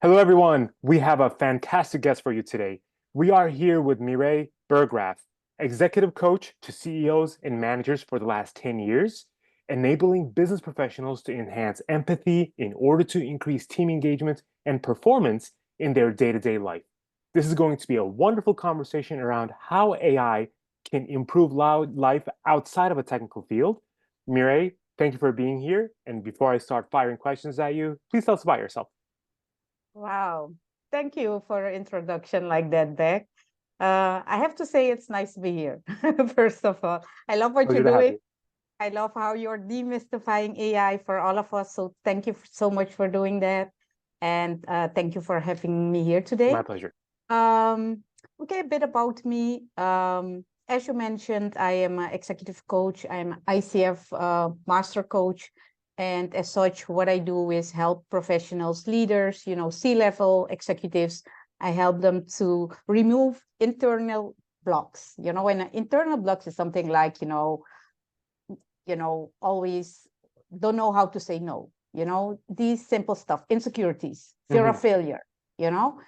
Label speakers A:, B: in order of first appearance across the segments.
A: Hello, everyone. We have a fantastic guest for you today. We are here with Mireille Bergraaf, executive coach to CEOs and managers for the last 10 years, enabling business professionals to enhance empathy in order to increase team engagement and performance in their day-to-day life. This is going to be a wonderful conversation around how AI can improve life outside of a technical field. Mireille, thank you for being here. And before I start firing questions at you, please tell us about yourself.
B: Wow. Thank you for an introduction like that, Beck. I have to say it's nice to be here, first of all. I love what you're
A: Pleasure to have
B: doing.
A: you.
B: I love how you're demystifying AI for all of us. So thank you so much for doing that. And thank you for having me here
A: My
B: today.
A: pleasure.
B: Um, okay, a bit about me. As you mentioned, I am an executive coach. I'm an ICF master coach. And as such, what I do is help professionals, leaders, C-level executives. I help them to remove internal blocks. And internal blocks is something like, always don't know how to say no. These simple stuff, insecurities, fear of failure, you know.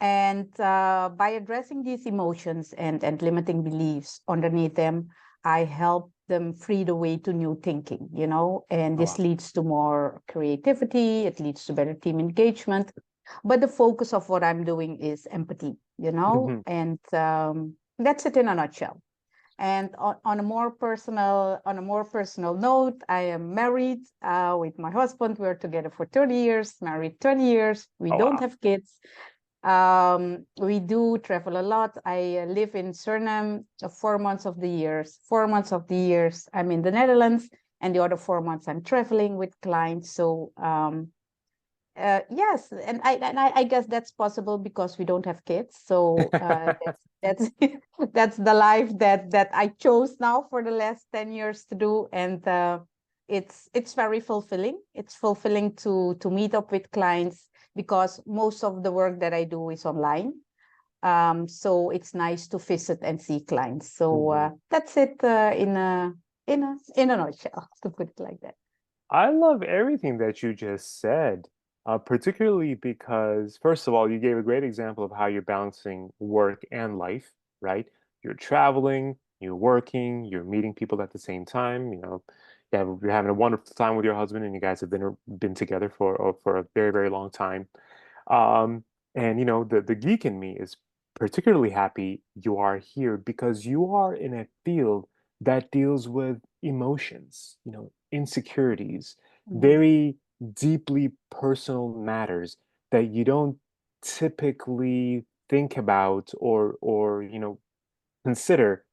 B: And by addressing these emotions and limiting beliefs underneath them, I help them free the way to new thinking, and
A: Oh,
B: this
A: wow.
B: leads to more creativity, it leads to better team engagement. But the focus of what I'm doing is empathy, and that's it in a nutshell. And on a more personal note, I am married with my husband. We're together for 30 years, married 20 years. We
A: Oh,
B: don't
A: wow.
B: have kids. We do travel a lot. I live in Suriname 4 months of the years. 4 months of the years I'm in the Netherlands, and the other 4 months I'm traveling with clients. So yes, and I guess that's possible because we don't have kids. So that's that's the life that I chose now for the last 10 years to do, and it's very fulfilling. It's fulfilling to meet up with clients because most of the work that I do is online. So it's nice to visit and see clients. So that's it in a nutshell, to put it like that.
A: I love everything that you just said, particularly because, first of all, you gave a great example of how you're balancing work and life, right? You're traveling, you're working, you're meeting people at the same time. You're having a wonderful time with your husband, and you guys have been together for a very, very long time. Um, and the geek in me is particularly happy you are here because you are in a field that deals with emotions, insecurities,
B: Mhm.
A: very deeply personal matters that you don't typically think about or consider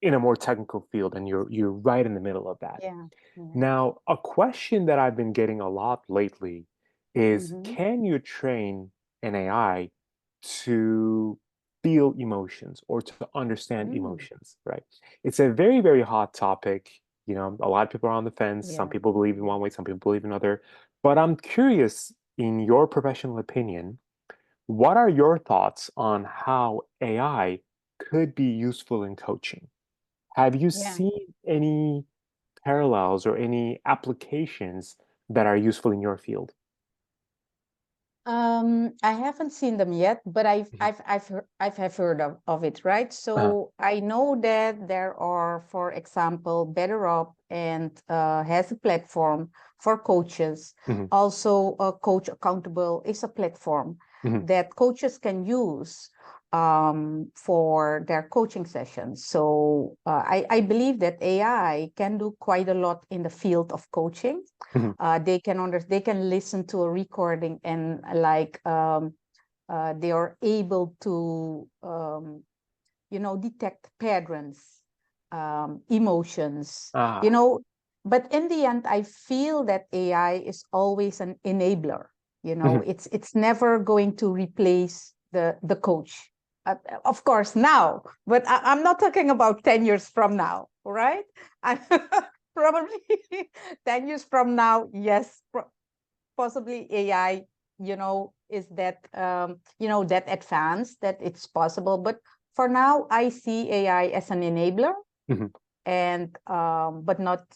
A: in a more technical field, and you're right in the middle of that.
B: Yeah. Yeah.
A: Now, a question that I've been getting a lot lately is,
B: Mhm.
A: can you train an AI to feel emotions or to understand
B: Mm.
A: emotions, right? It's a very, very hot topic. A lot of people are on the fence. Some
B: Yeah.
A: people believe in one way, some people believe in other. But I'm curious, in your professional opinion, what are your thoughts on how AI could be useful in coaching? Have you
B: Yeah.
A: seen any parallels or any applications that are useful in your field?
B: I haven't seen them yet, but
A: Mhm.
B: I've have heard of it, right?
A: Uh-huh.
B: So I know that there are, for example, BetterUp and has a platform for coaches.
A: Mhm.
B: Also, Coach Accountable is a platform
A: Mhm.
B: that coaches can use for their coaching sessions. So I believe that AI can do quite a lot in the field of coaching.
A: Mhm.
B: They can listen to a recording and they are able to detect patterns, emotions,
A: Ah.
B: but in the end I feel that AI is always an enabler.
A: Mhm.
B: It's never going to replace the coach, of course now, but I'm not talking about 10 years from now, right? I probably 10 years from now, yes, possibly AI, is that advanced that it's possible. But for now, I see AI as an enabler,
A: Mhm.
B: and but not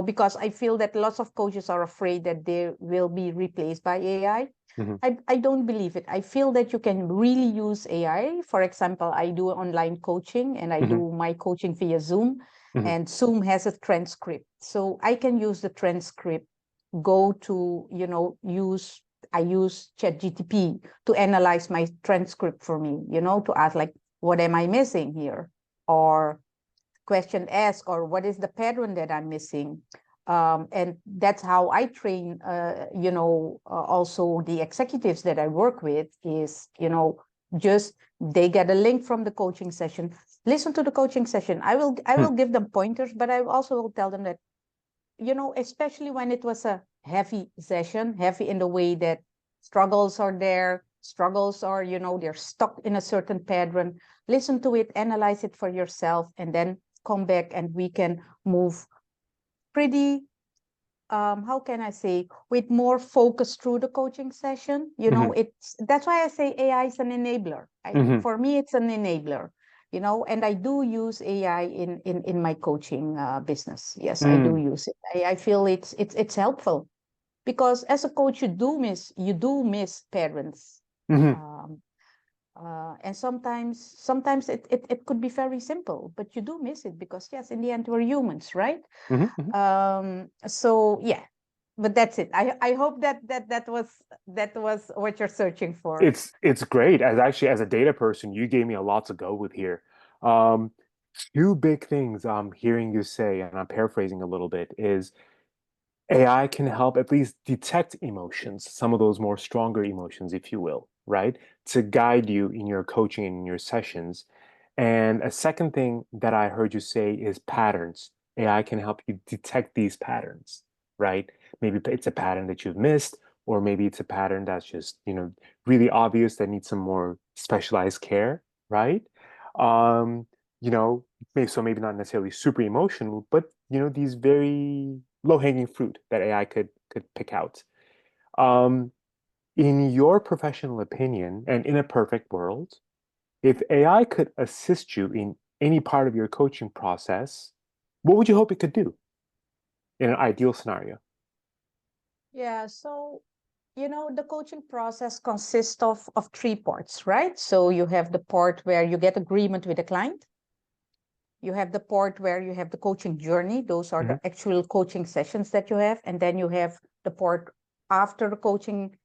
B: because I feel that lots of coaches are afraid that they will be replaced by AI.
A: Mhm.
B: I don't believe it. I feel that you can really use AI. For example, I do online coaching and I
A: Mhm.
B: do my coaching via Zoom,
A: Mhm.
B: and Zoom has a transcript. So I can use the transcript, go to, I use ChatGTP to analyze my transcript for me, to ask like, what am I missing here? Or question asked, or what is the pattern that I'm missing? And that's how I train, also the executives that I work with is, just they get a link from the coaching session, listen to the coaching session. I will
A: Hmm.
B: give them pointers, but I also will tell them that, especially when it was a heavy session, heavy in the way that struggles are there, struggles are, they're stuck in a certain pattern. Listen to it, analyze it for yourself, and then come back and we can move pretty, how can I say, with more focus through the coaching session.
A: Mhm.
B: That's why I say AI is an enabler.
A: Mhm.
B: For me, it's an enabler, and I do use AI in my coaching business. Yes, I do
A: Mm.
B: use it. I feel it's helpful because as a coach, you do miss parents.
A: Mhm.
B: Um, and sometimes it could be very simple, but you do miss it because yes, in the end, we're humans, right?
A: Mhm. Mhm.
B: So yeah, but that's it. I hope that was what you're searching for.
A: It's great. As a data person, you gave me a lot to go with here. Um, Two big things I'm hearing you say, and I'm paraphrasing a little bit, is AI can help at least detect emotions, some of those more stronger emotions, if you will, right? To guide you in your coaching and in your sessions. And a second thing that I heard you say is patterns. AI can help you detect these patterns, right? Maybe it's a pattern that you've missed, or maybe it's a pattern that's just, really obvious that needs some more specialized care, right? Um, you know, maybe not necessarily super emotional, but these very low-hanging fruit that AI could pick out. Um, in your professional opinion, and in a perfect world, if AI could assist you in any part of your coaching process, what would you hope it could do in an ideal scenario?
B: Yeah, so the coaching process consists of three parts, right? So you have the part where you get agreement with the client. You have the part where you have the coaching journey. Those are
A: Hmm.
B: the actual coaching sessions that you have. And then you have the part after the coaching,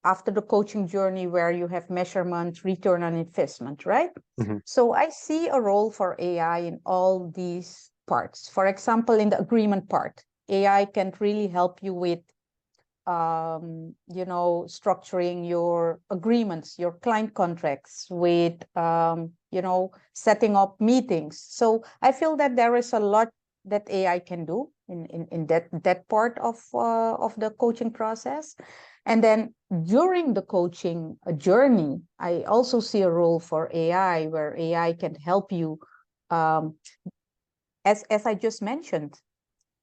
B: after the coaching journey where you have measurement, return on investment, right?
A: Hmm.
B: So I see a role for AI in all these parts. For example, in the agreement part, AI can really help you with structuring your agreements, your client contracts, with setting up meetings. So I feel that there is a lot that AI can do in that part of the coaching process. And then during the coaching journey, I also see a role for AI where AI can help you, um, as I just mentioned,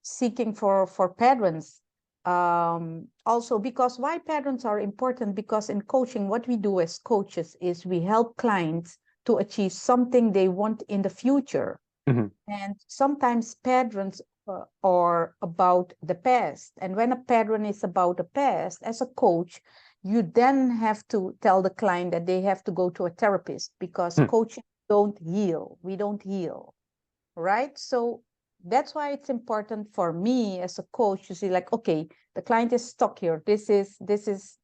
B: seeking for patterns. Also, because why patterns are important, because in coaching, what we do as coaches is we help clients to achieve something they want in the future.
A: Hmm.
B: And sometimes patterns are about the past. And when a pattern is about the past, as a coach, you then have to tell the client that they have to go to a therapist because coaches don't heal. We don't heal, right? So that's why it's important for me as a coach to see like, okay, the client is stuck here. This is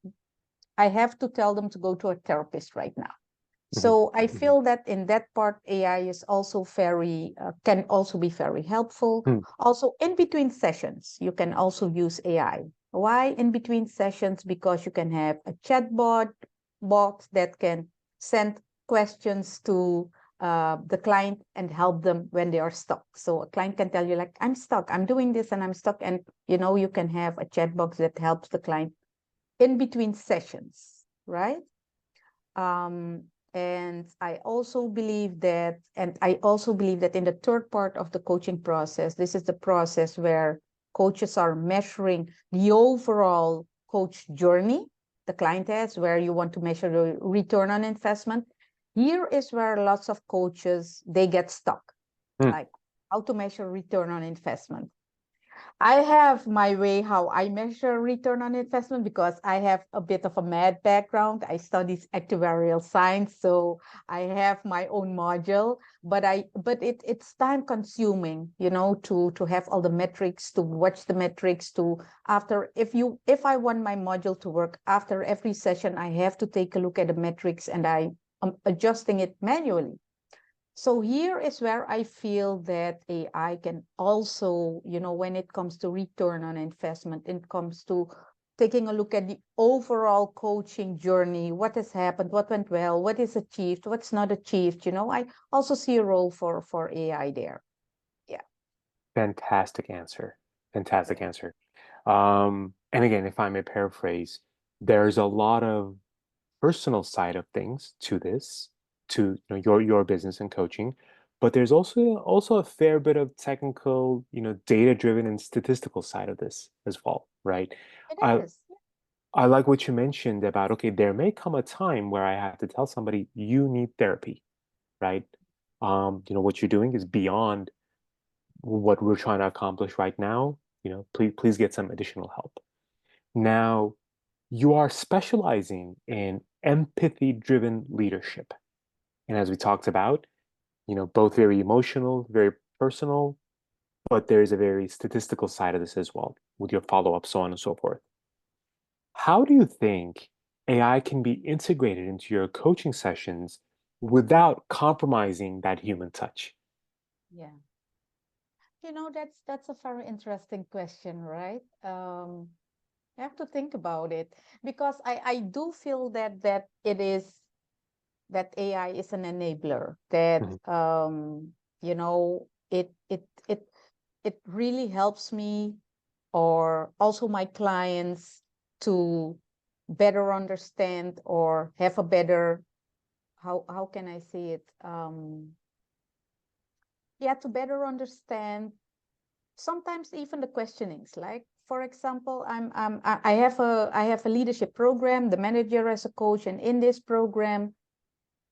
B: I have to tell them to go to a therapist right now.
A: Hmm.
B: So I
A: Hmm.
B: feel that in that part, AI is also very can also be very helpful.
A: Hmm.
B: Also, in between sessions, you can also use AI. Why in between sessions? Because you can have a chatbot box that can send questions to the client and help them when they are stuck. So a client can tell you like, I'm stuck, I'm doing this and I'm stuck. And you can have a chat box that helps the client in between sessions, right? Um, and I also believe that in the third part of the coaching process, this is the process where coaches are measuring the overall coach journey the client has, where you want to measure the return on investment. Here is where lots of coaches they get stuck,
A: Hmm.
B: like how to measure return on investment. I have my way how I measure return on investment because I have a bit of a math background. I studied actuarial science, so I have my own module. But it's time consuming, to have all the metrics, to watch the metrics, to after if I want my module to work after every session, I have to take a look at the metrics and I am adjusting it manually. So here is where I feel that AI can also, when it comes to return on investment, it comes to taking a look at the overall coaching journey, what has happened, what went well, what is achieved, what's not achieved. I also see a role for AI there. Yeah.
A: Fantastic answer. Fantastic answer. And again, if I may paraphrase, there's a lot of personal side of things to this, to your business and coaching, but there's also a fair bit of technical, data-driven and statistical side of this as well, right?
B: It
A: I
B: is.
A: I like what you mentioned about, okay, there may come a time where I have to tell somebody you need therapy, right? What you're doing is beyond what we're trying to accomplish right now. Please get some additional help. Now, you are specializing in empathy-driven leadership. And as we talked about, both very emotional, very personal, but there's a very statistical side of this as well with your follow-up, so on and so forth. How do you think AI can be integrated into your coaching sessions without compromising that human touch?
B: Yeah. That's a very interesting question, right? I have to think about it because I do feel that that AI is an enabler, that
A: Mhm.
B: it really helps me or also my clients to better understand or have a better, how can I say it? Yeah, to better understand sometimes even the questionings. Like, for example, I have a leadership program, the manager as a coach, and in this program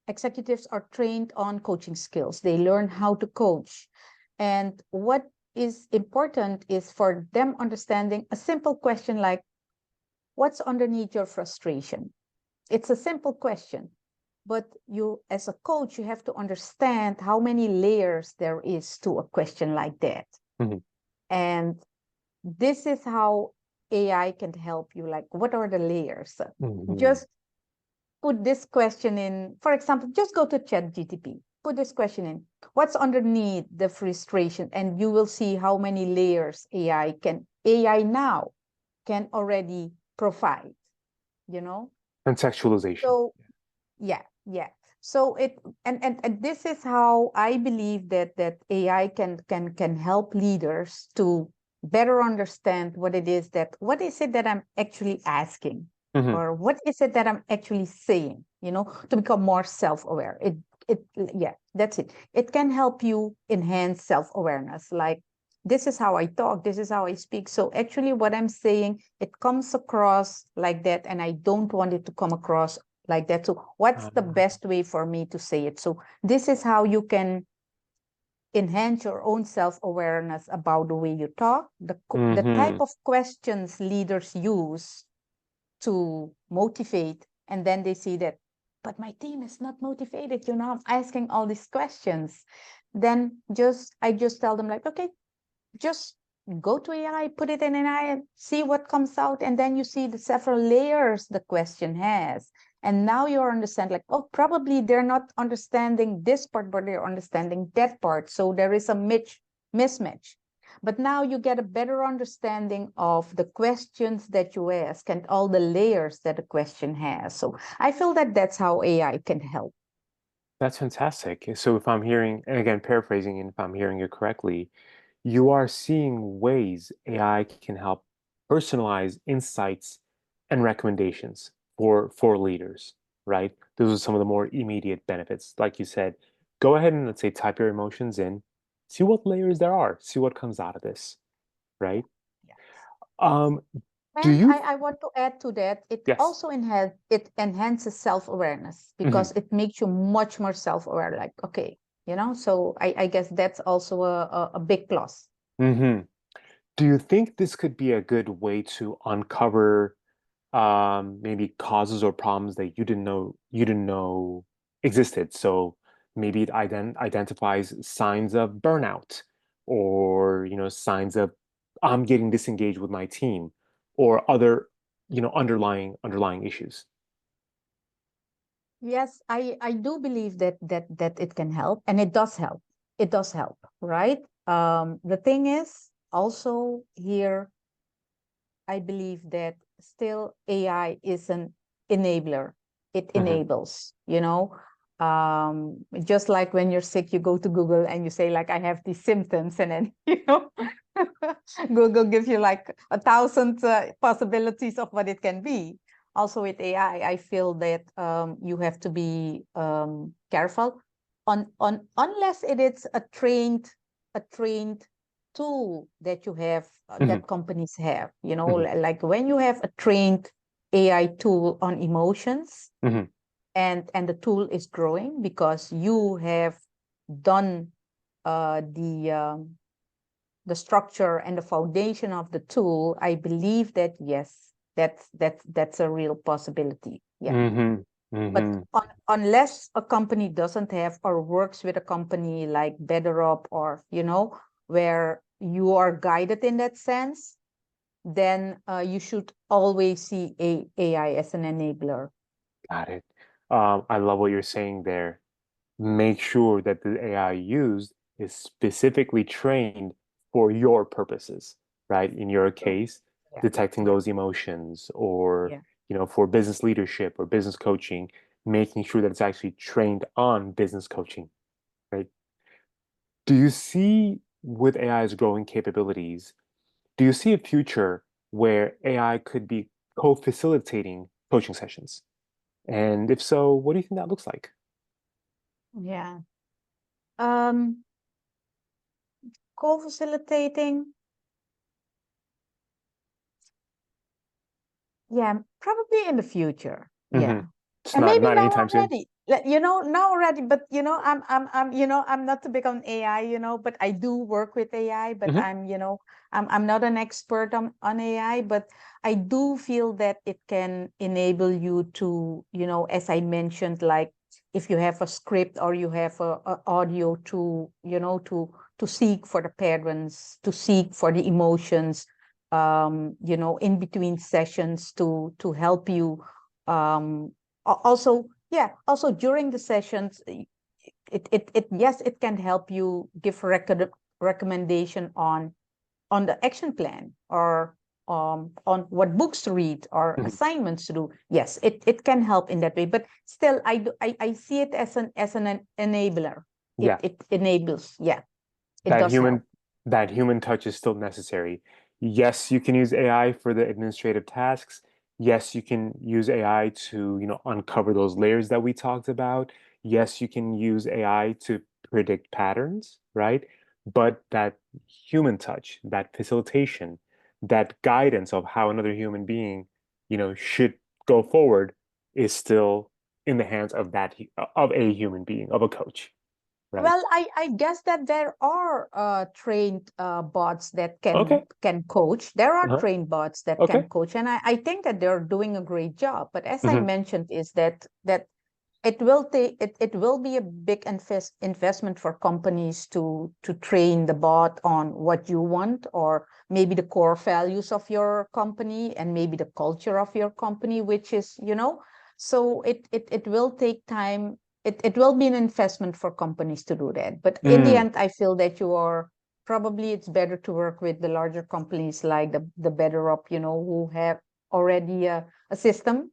B: executives are trained on coaching skills. They learn how to coach. And what is important is for them understanding a simple question like, what's underneath your frustration? It's a simple question, but you, as a coach, you have to understand how many layers there is to a question like that.
A: Mhm.
B: And this is how AI can help you. Like, what are the layers?
A: Mhm.
B: Just put this question in, for example, just go to ChatGTP, put this question in, what's underneath the frustration? And you will see how many layers AI now can already provide, you know?
A: Contextualization.
B: So yeah, yeah. So and this is how I believe that AI can help leaders to better understand what is it that I'm actually asking,
A: Mhm.
B: or what is it that I'm actually saying, to become more self-aware. It Yeah, that's it. It can help you enhance self-awareness. Like, this is how I talk, this is how I speak. So actually what I'm saying, it comes across like that, and I don't want it to come across like that. So what's the
A: Uh,
B: best way for me to say it? So this is how you can enhance your own self-awareness about the way you talk, the type
A: mhm.
B: of questions leaders use to motivate, and then they see that, but my team is not motivated, I'm asking all these questions. Then I just tell them like, okay, just go to AI, put it in AI, and see what comes out. And then you see the several layers the question has. And now you understand, like, oh, probably they're not understanding this part, but they're understanding that part. So there is a mismatch. But now you get a better understanding of the questions that you ask and all the layers that a question has. So I feel that that's how AI can help.
A: That's fantastic. So if I'm hearing, and again, paraphrasing, and if I'm hearing you correctly, you are seeing ways AI can help personalize insights and recommendations for leaders, right? Those are some of the more immediate benefits. Like you said, go ahead and, let's say, type your emotions in, see what layers there are, see what comes out of this,
B: Yeah.
A: right?
B: Yes.
A: Um, do
B: And
A: you?
B: I want to add to that,
A: Yes.
B: it enhances self-awareness
A: Hmm.
B: because it makes you much more self-aware. Like, okay, so I guess that's also a big plus.
A: Hmm. Do you think this could be a good way to uncover maybe causes or problems that you didn't know existed? So maybe it identifies signs of burnout, or signs of I'm getting disengaged with my team, or other underlying issues.
B: Yes, I do believe that it can help, and it does help. It does help, right? The thing is also here, I believe that still AI is an enabler. It
A: Hmm.
B: enables, just like when you're sick, you go to Google and you say, like, I have these symptoms, and then, Google gives you like 1,000 possibilities of what it can be. Also with AI, I feel that you have to be careful on unless it is a trained tool that you have
A: Hmm.
B: that companies have,
A: Hmm.
B: like when you have a trained AI tool on emotions,
A: Hmm.
B: and the tool is growing because you have done the structure and the foundation of the tool. I believe that yes, that's a real possibility. Yeah.
A: Hmm.
B: But
A: Hmm.
B: unless a company doesn't have or works with a company like BetterUp, or where you are guided in that sense, then you should always see AI as an enabler.
A: Got it. I love what you're saying there. Make sure that the AI used is specifically trained for your purposes, right? In your
B: So,
A: case,
B: yeah,
A: detecting
B: yeah,
A: those emotions, or,
B: yeah.
A: for business leadership or business coaching, making sure that it's actually trained on business coaching, right? Do you see, with AI's growing capabilities, do you see a future where AI could be co-facilitating coaching sessions? And if so, what do you think that looks like?
B: Yeah. Um, Co-facilitating. Yeah, probably in the future.
A: Hmm.
B: Yeah.
A: It's
B: And
A: not
B: maybe
A: not
B: now
A: anytime soon.
B: already. Now already, but I'm not too big on AI, but I do work with AI, but
A: Hmm.
B: I'm not an expert on AI, but I do feel that it can enable you to, as I mentioned, like if you have a script or you have a audio to, to seek for the patterns, to seek for the emotions, in between sessions to help you. Also, yeah, also during the sessions, yes, it can help you give recommendation on the action plan, or on what books to read or
A: Hmm.
B: assignments to do. Yes, it can help in that way, but still, I see it as an enabler. it
A: Yeah,
B: it enables. Yeah, it
A: that
B: does help.
A: human that human touch is still necessary. Yes, you can use AI for the administrative tasks. Yes, you can use AI to, uncover those layers that we talked about. Yes, you can use AI to predict patterns, right? But that human touch, that facilitation, that guidance of how another human being, should go forward is still in the hands of of a human being, of a coach, right?
B: Well, I guess that there are trained bots that can
A: Okay.
B: can coach. There are
A: Uh-huh.
B: trained bots that can
A: Okay.
B: coach, and I think that they're doing a great job. But as I
A: Hmm.
B: mentioned, is that it will be a big investment for companies to train the bot on what you want, or maybe the core values of your company, and maybe the culture of your company, which is, so it will take time. It will be an investment for companies to do that, but in the
A: Mm.
B: end, I feel that probably it's better to work with the larger companies like the better up, who have already a system.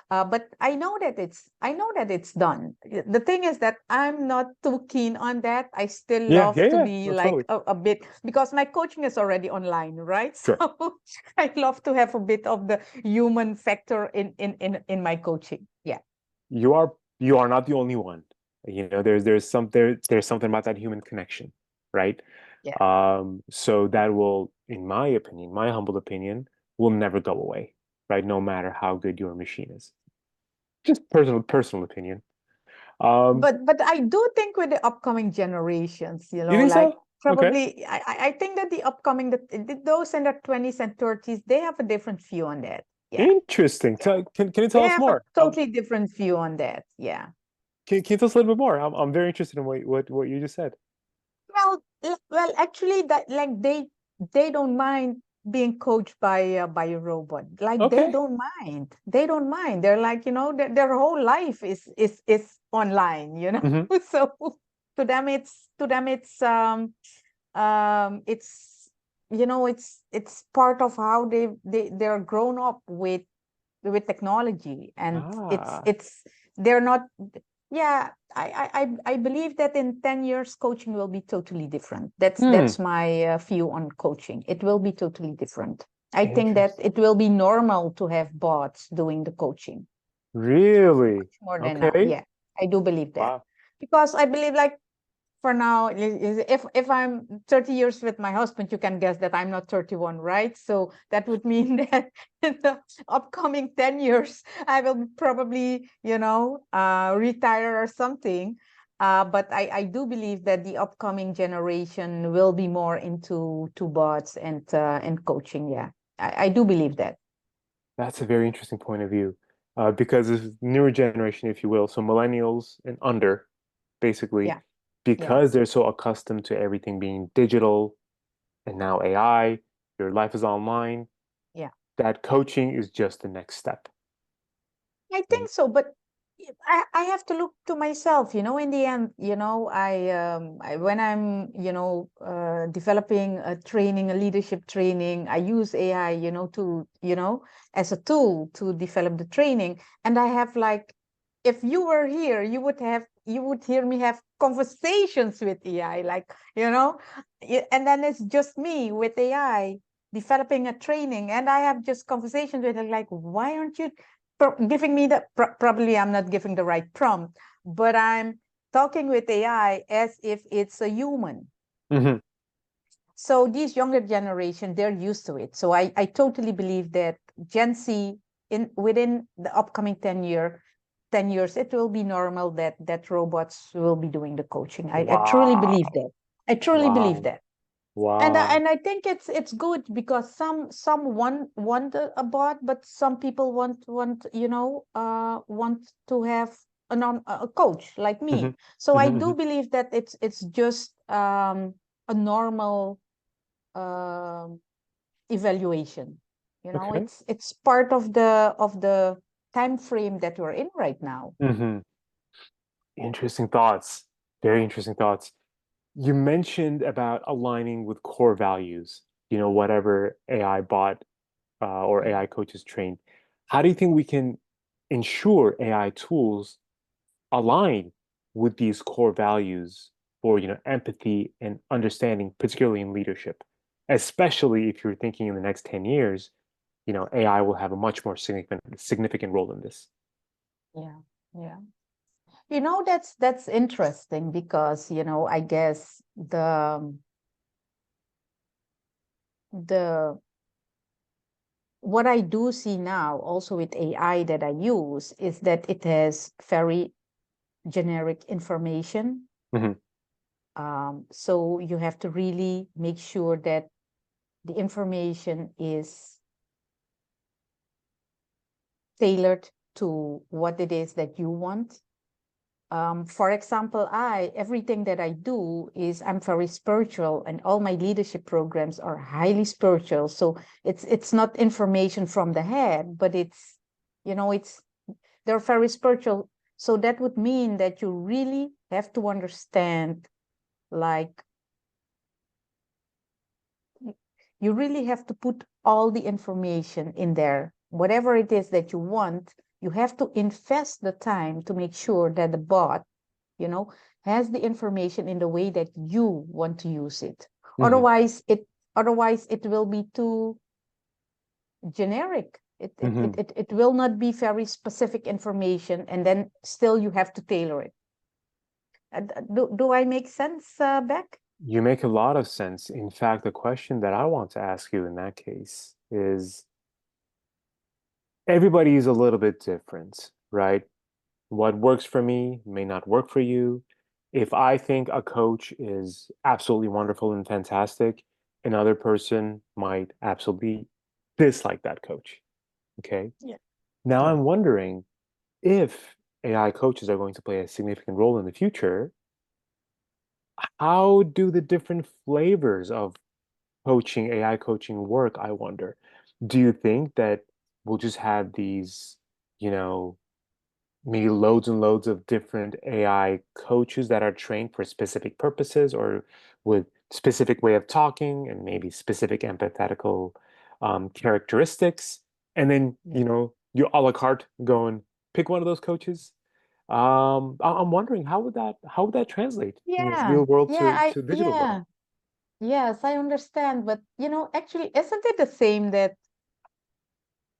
B: But I know that it's done. The thing is that I'm not too keen on that. I still
A: Yeah,
B: love
A: yeah,
B: to
A: yeah.
B: be
A: No,
B: like
A: totally.
B: a bit, because my coaching is already online, right?
A: Sure.
B: So I love to have a bit of the human factor in my coaching. Yeah,
A: You are not the only one. There's something about that human connection, right?
B: yeah.
A: So that will, in my opinion, my humble opinion, will never go away, right? No matter how good your machine is. Just personal opinion. Um,
B: But I do think with the upcoming generations,
A: you think
B: like
A: so? Okay.
B: probably I think that the upcoming those in their 20s and 30s, they have a different view on that. Yeah.
A: Interesting.
B: Yeah.
A: Can you
B: They
A: tell us
B: have a
A: more?
B: totally different view on that. Yeah.
A: Can you tell us a little bit more? I'm very interested in what you just said.
B: Well, actually, that like they don't mind being coached by a robot. Like they
A: Okay.
B: don't mind. They don't mind. They're like, their whole life is online,
A: Hmm.
B: So to them it's it's part of how they're grown up with technology, and
A: Ah.
B: they're not. Yeah, I believe that in 10 years coaching will be totally different.
A: Hmm.
B: That's my view on coaching. It will be totally different. I think that
A: Interesting.
B: it will be normal to have bots doing the coaching
A: Really?
B: much more than now.
A: Okay.
B: Yeah, I do believe that,
A: Wow.
B: because I believe, like, for now, if I'm 30 years with my husband, you can guess that I'm not 31, right? So that would mean that in the upcoming 10 years, I will probably, retire or something. But I do believe that the upcoming generation will be more into to bots and coaching. Yeah, I do believe that.
A: That's a very interesting point of view. Because this newer generation, if you will, so millennials and under, basically,
B: Yeah, yeah,
A: because they're so accustomed to everything being digital and now AI, your life is online,
B: yeah.
A: that coaching is just the next step,
B: I
A: right?
B: think so, but I have to look to myself, in the end, when I'm, developing a training, a leadership training, I use AI, as a tool to develop the training. And I have, like, if you were here, you would hear me have conversations with AI, like, and then it's just me with AI developing a training, and I have just conversations with it, like, why aren't you giving me probably I'm not giving the right prompt, but I'm talking with AI as if it's a human.
A: Hmm.
B: So these younger generation, they're used to it. So I totally believe that Gen Z, within the upcoming 10 years, it will be normal that robots will be doing the coaching. I truly believe
A: Wow.
B: that. I truly believe
A: Wow.
B: that.
A: Wow.
B: And I think it's good, because some want a bot, but some people want to have a coach like
A: Hmm.
B: me. So I
A: Hmm.
B: do believe that it's just a normal um evaluation.
A: Okay.
B: It's part of the time frame that we're in right now.
A: Hmm. Interesting thoughts. Very interesting thoughts. You mentioned about aligning with core values, whatever AI bot or
B: Yeah.
A: AI coaches trained. How do you think we can ensure AI tools align with these core values for, empathy and understanding, particularly in leadership, especially if you're thinking in the next 10 years, AI will have a much more significant role in this.
B: Yeah. Yeah. That's interesting, because, I guess the what I do see now also with AI that I use is that it has very generic information.
A: Hmm.
B: So you have to really make sure that the information is tailored to what it is that you want. For example, everything that I do is, I'm very spiritual, and all my leadership programs are highly spiritual. So it's not information from the head, but it's they're very spiritual. So that would mean that you really have to understand, like, you really have to put all the information in there. Whatever it is that you want, you have to invest the time to make sure that the bot, you know, has the information in the way that you want to use it.
A: Hmm.
B: Otherwise it will be too generic.
A: Hmm.
B: It will not be very specific information, and then still you have to tailor it. Do I make sense, Beck?
A: You make a lot of sense. In fact, the question that I want to ask you in that case is everybody is a little bit different, right? What works for me may not work for you. if I think a coach is absolutely wonderful and fantastic, another person might absolutely dislike that coach. Okay.
B: Yeah.
A: Now
B: Yeah.
A: I'm wondering if AI coaches are going to play a significant role in the future, how do the different flavors of coaching, AI coaching work, I wonder? Do you think that we'll just have these, you know, maybe loads and loads of different AI coaches that are trained for specific purposes or with specific way of talking and maybe specific empathetical characteristics. And then,
B: Yeah.
A: you a la carte go and pick one of those coaches. I'm wondering how would that translate,
B: Yeah.
A: real world
B: Yeah.
A: to digital world?
B: Yeah. Yes, I understand. But, actually, isn't it the same that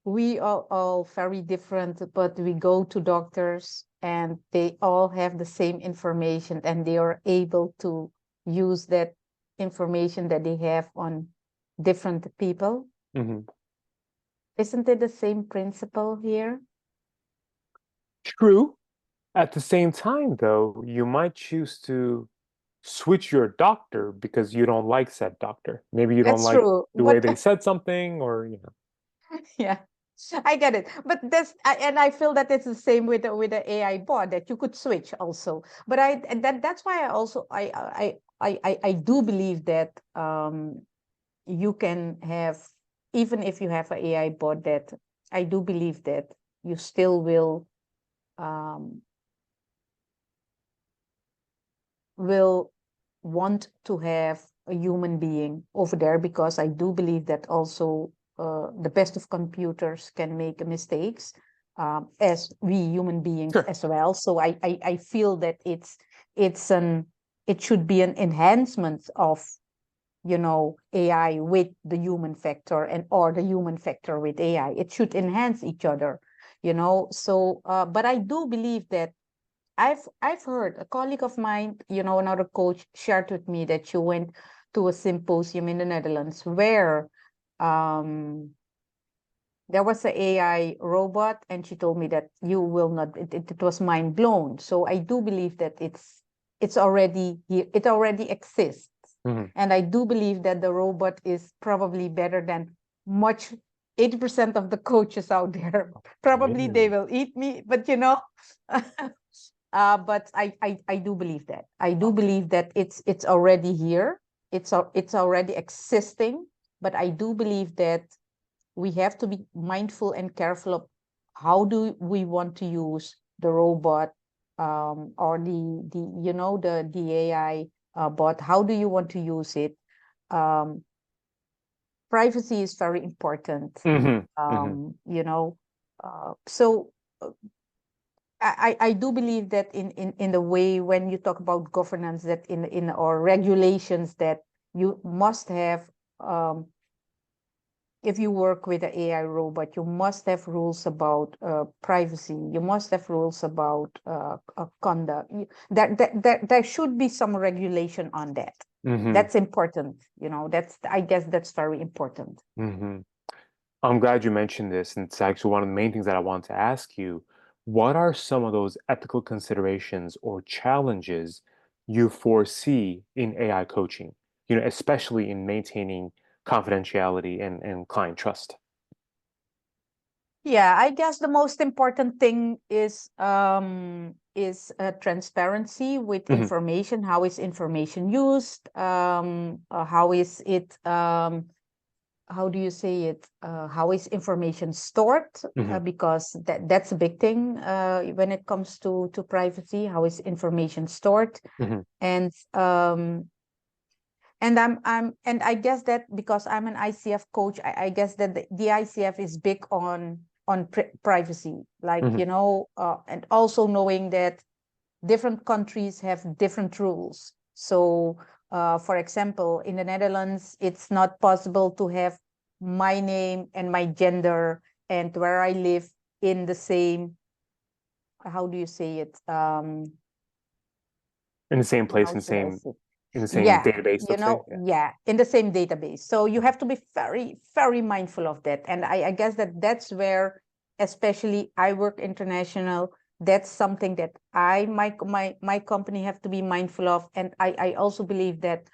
B: we are all very different, but we go to doctors and they all have the same information and they are able to use that information that they have on different people?
A: Mhm.
B: Isn't it the same principle here?
A: True. At the same time, though, you might choose to switch your doctor because you don't like said doctor. Maybe you don't
B: That's
A: like
B: true.
A: the way
B: But
A: they said something, or
B: yeah, I get it. But and I feel that it's the same with the AI bot that you could switch also. But that's why I also I do believe that you can have, even if you have an AI bot, that I do believe that you still um, will want to have a human being over there, because I do believe that also the best of computers can make mistakes, as we human beings
A: sure.
B: as well. So I feel that it's an it should be an enhancement of AI with the human factor, and or the human factor with AI. It should enhance each other, So, but I do believe that I've heard a colleague of mine, another coach, shared with me that she went to a symposium in the Netherlands where um, there was an AI robot, and she told me that you will not. It was mind blown. So I do believe that it's already here. It already exists,
A: Mhm.
B: and I do believe that the robot is probably better than much 80% of the coaches out there. Probably they
A: Really?
B: will eat me, but but I do believe that. I do
A: Okay.
B: believe that it's already here. It's already existing. But I do believe that we have to be mindful and careful of how do we want to use the robot, or the AI bot. How do you want to use it? Um, Privacy is very important.
A: Hmm. Hmm.
B: So I do believe that in the way, when you talk about governance, that in or regulations, that you must have, um, if you work with an AI robot, you must have rules about privacy. You must have rules about conduct. There should be some regulation on that.
A: Hmm.
B: That's important. I guess that's very important.
A: Hmm. I'm glad you mentioned this, and it's actually one of the main things that I want to ask you. What are some of those ethical considerations or challenges you foresee in AI coaching, especially in maintaining confidentiality and client trust?
B: Yeah, I guess the most important thing is transparency with
A: Hmm.
B: information. How is information used? How is it? How do you say it? How is information stored?
A: Hmm.
B: Because that's a big thing when it comes to privacy. How is information stored?
A: Hmm.
B: And and I guess that because I'm an ICF coach, I guess that the ICF is big on privacy, like
A: Hmm.
B: and also knowing that different countries have different rules. So, for example, in the Netherlands, it's not possible to have my name and my gender and where I live in the same. How do you say it?
A: In the same place,
B: How
A: in the
B: should I
A: same
B: say?
A: in the same
B: Yeah,
A: database, let's say. Yeah.
B: yeah, in the same database. So you have to be very, very mindful of that. And I guess that that's where, especially I work international, that's something that my company have to be mindful of. And I also believe that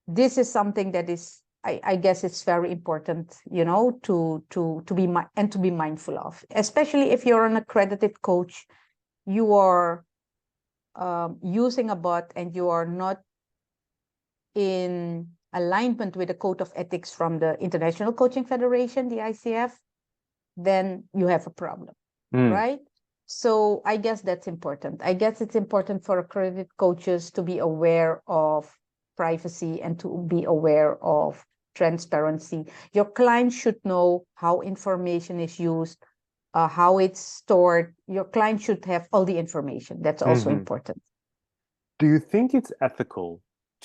B: this is something that is, I guess it's very important, to be and to be mindful of, especially if you're an accredited coach. You are using a bot and you are not in alignment with the code of ethics from the International Coaching Federation, the ICF, then you have a problem,
A: Mm.
B: right? So I guess that's important. I guess it's important for accredited coaches to be aware of privacy and to be aware of transparency. Your client should know how information is used, how it's stored. Your client should have all the information. That's also
A: Hmm.
B: important.
A: Do you think it's ethical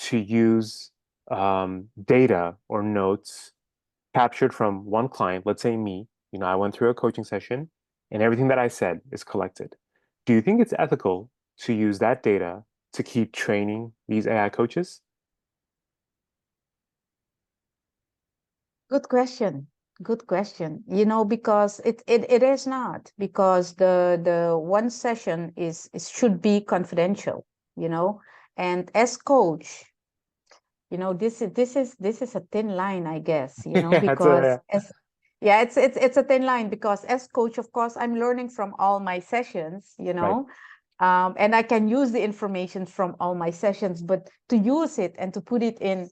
A: to use data or notes captured from one client, let's say me, I went through a coaching session and everything that I said is collected. Do you think it's ethical to use that data to keep training these AI coaches?
B: Good question. Good question. Because it is not, because the one session is should be confidential, you know. And as coach, this is a thin line, I guess,
A: Yeah, it's
B: because
A: a
B: as yeah, it's a thin line, because as coach, of course, I'm learning from all my sessions,
A: right.
B: and I can use the information from all my sessions, but to use it and to put it and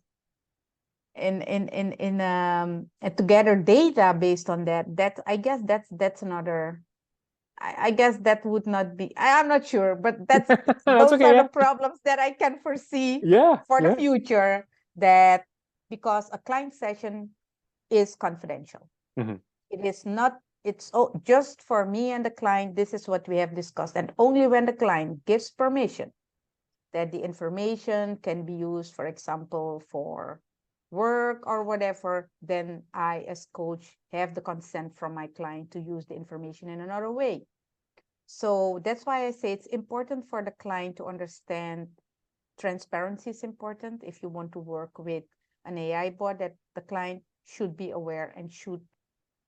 B: to gather data based on that I guess that's another. I guess that would not be, I'm not sure, but
A: That's
B: those
A: okay.
B: are the
A: Yeah.
B: problems that I can foresee
A: Yeah.
B: for the
A: Yeah.
B: future, that because a client session is confidential.
A: Hmm.
B: It is not, it's just for me and the client. This is what we have discussed, and only when the client gives permission that the information can be used, for example, for work or whatever, then I, as coach, have the consent from my client to use the information in another way. So that's why I say it's important for the client to understand transparency is important. If you want to work with an AI bot, that the client should be aware and should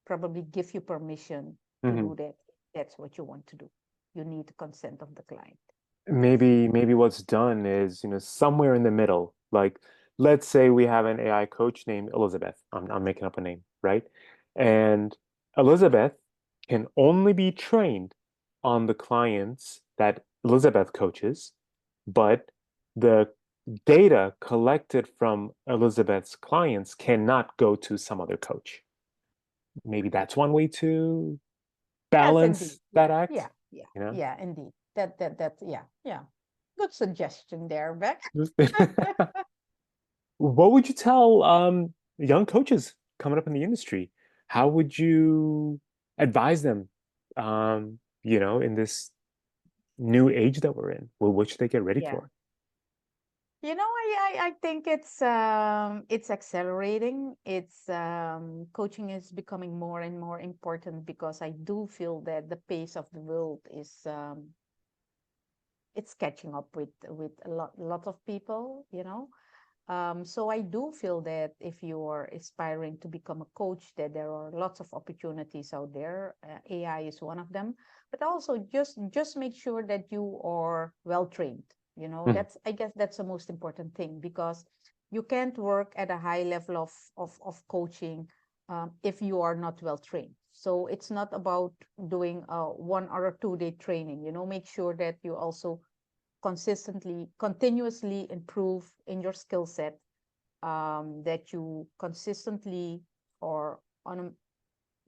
B: probably give you permission to
A: Hmm.
B: do that. That's what you want to do. You need the consent of the client. Yes.
A: Maybe what's done is, somewhere in the middle. Like, let's say we have an AI coach named Elizabeth. I'm making up a name, right? And Elizabeth can only be trained on the clients that Elizabeth coaches, but the data collected from Elizabeth's clients cannot go to some other coach. Maybe that's one way to
B: Yes, indeed.
A: balance that
B: Yeah,
A: act,
B: yeah, yeah,
A: you know?
B: yeah, indeed. Yeah, yeah. Good suggestion there, Beck.
A: What would you tell young coaches coming up in the industry? How would you advise them, in this new age that we're in? Well, what should they get ready
B: Yeah.
A: for?
B: I think it's accelerating. It's coaching is becoming more and more important, because I do feel that the pace of the world is it's catching up with a lot of people. So I do feel that if you are aspiring to become a coach, that there are lots of opportunities out there. AI is one of them, but also just make sure that you are well trained.
A: Mhm.
B: That's, I guess that's the most important thing, because you can't work at a high level of coaching if you are not well trained. So it's not about doing a 1 or 2 day training. Make sure that you also continuously improve in your skill set, that you consistently, or on a,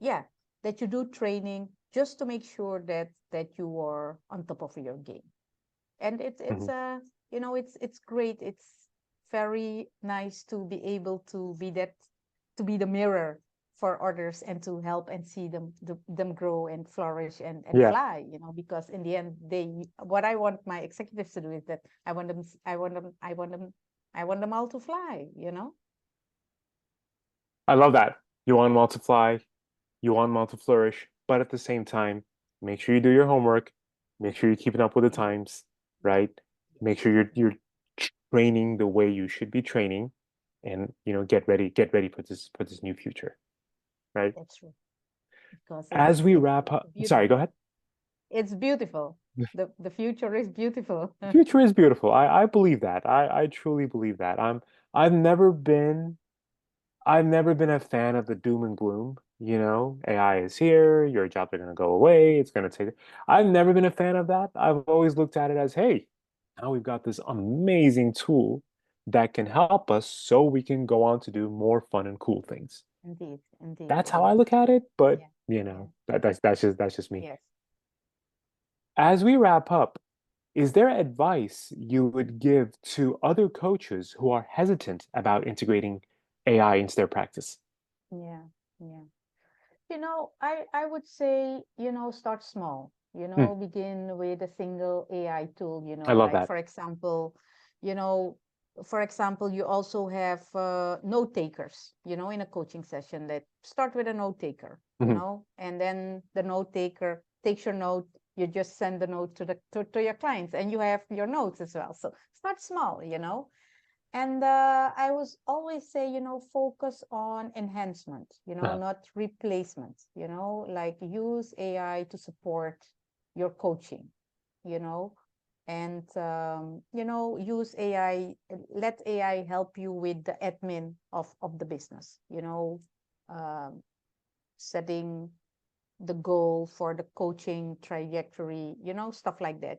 B: yeah, that you do training just to make sure that you are on top of your game. And
A: Mhm.
B: it's great. It's very nice to be able to be the mirror for others, and to help and see them grow and flourish and
A: Yeah,
B: fly, because in the end, what I want my executives to do is that I want them all to fly.
A: I love that. You want them all to fly, you want them all to flourish, but at the same time, make sure you do your homework, make sure you're keeping up with the
B: Indeed.
A: times, right? Make sure you're training the way you should be training, and get ready for this new future, right?
B: That's true, because
A: As we wrap up, sorry, go
B: beautiful.
A: ahead.
B: It's beautiful. The future is beautiful.
A: The future is beautiful. I believe that. I truly believe that. I've never been I've never been a fan of the doom and gloom. You know, AI is here, your jobs are going to go away, it's going to take. I've never been a fan of that. I've always looked at it as, hey, now we've got this amazing tool that can help us so we can go on to do more fun and cool things.
B: Indeed, indeed,
A: That's how I
B: indeed.
A: look at it, but
B: Yeah,
A: you
B: yeah,
A: know, that's just me.
B: yes.
A: As we wrap up, is there advice you would give to other coaches who are hesitant about integrating AI into their practice?
B: Yeah, yeah. I would say, start small,
A: Hmm,
B: begin with a single AI tool,
A: I love
B: like
A: that.
B: for example, you know, you also have note takers, in a coaching session that start with a note taker,
A: Mhm.
B: and then the note taker takes your note, you just send the note to your clients and you have your notes as well. So start small, and I was always say, focus on enhancement,
A: Uh,
B: not replacement, like use AI to support your coaching, you know, and, use AI, let AI help you with the admin of the business, um, setting the goal for the coaching trajectory, stuff like that.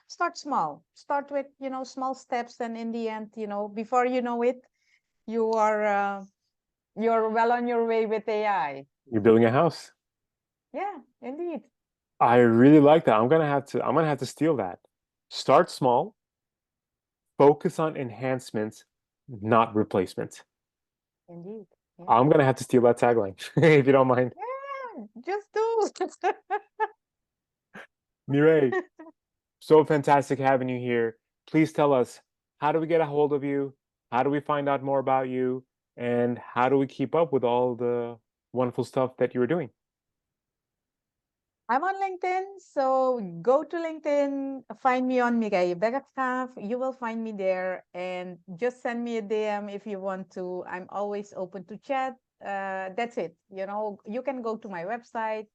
B: Start small, start with, small steps. And in the end, before you know it, you are, you're well on your way with AI.
A: you're building a house.
B: Yeah, indeed.
A: I really like that. I'm gonna have to steal that. Start small, focus on enhancements, not replacement.
B: Indeed. Yeah.
A: I'm gonna have to steal that tagline, if you don't mind.
B: Yeah, just do.
A: Mireille, so fantastic having you here. Please tell us, how do we get a hold of you? How do we find out more about you? And how do we keep up with all the wonderful stuff that you are doing?
B: I'm on LinkedIn, so go to LinkedIn, find me on Mireille Bergraaf. You will find me there, and just send me a DM if you want to. I'm always open to chat. That's it. You can go to my website,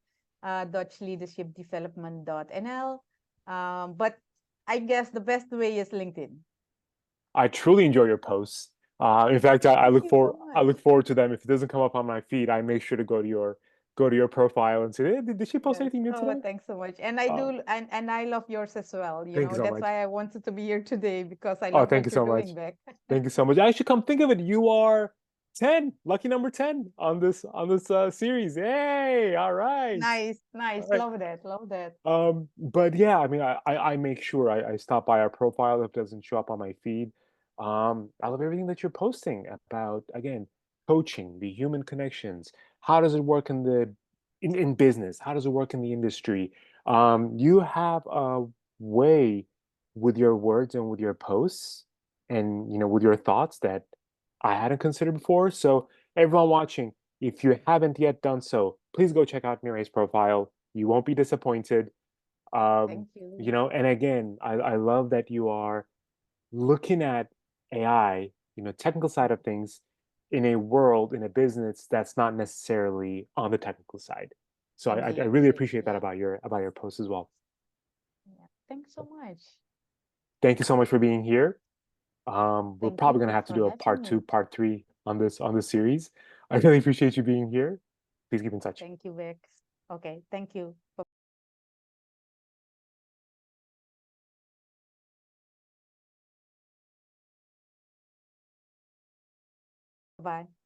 B: dutchleadershipdevelopment.nl. But I guess the best way is LinkedIn.
A: I truly enjoy your posts. In fact, I
B: Thank
A: look
B: you so
A: for I
B: much.
A: look forward to them. If it doesn't come up on my feed, I make sure to go to your profile and say, hey, did she post
B: Yes.
A: anything new
B: Oh,
A: today?
B: thanks so much. And I
A: Uh,
B: do, and I love yours as well.
A: Thank you so
B: That's
A: much.
B: why I wanted to be here today because I
A: Oh,
B: love
A: thank you
B: what you're
A: so much.
B: doing, Beck.
A: Thank you so much. I should come think of it. You are 10, lucky number 10 on this series. Hey, all right.
B: Nice,
A: All
B: nice.
A: right.
B: Love that. Love that.
A: But yeah, I mean, I make sure I stop by our profile if it doesn't show up on my feed. I love everything that you're posting about, again, coaching, the human connections. How does it work in business? How does it work in the industry? You have a way with your words and with your posts and with your thoughts that I hadn't considered before. So everyone watching, if you haven't yet done so, please go check out Mireille's profile. You won't be disappointed.
B: Thank you.
A: And again, I love that you are looking at AI, technical side of things in a world, in a business that's not necessarily on the technical side. So I
B: Indeed,
A: really
B: indeed.
A: appreciate that
B: Yeah.
A: about your post as well.
B: Yeah. Thanks so much.
A: Thank you so much for being here. We're
B: Thank
A: probably gonna
B: you
A: have to
B: for
A: do a
B: having
A: part two,
B: me.
A: part three on this series. I really appreciate you being here. Please keep in touch.
B: Thank you, Bex. Okay. Thank you. Bye-bye.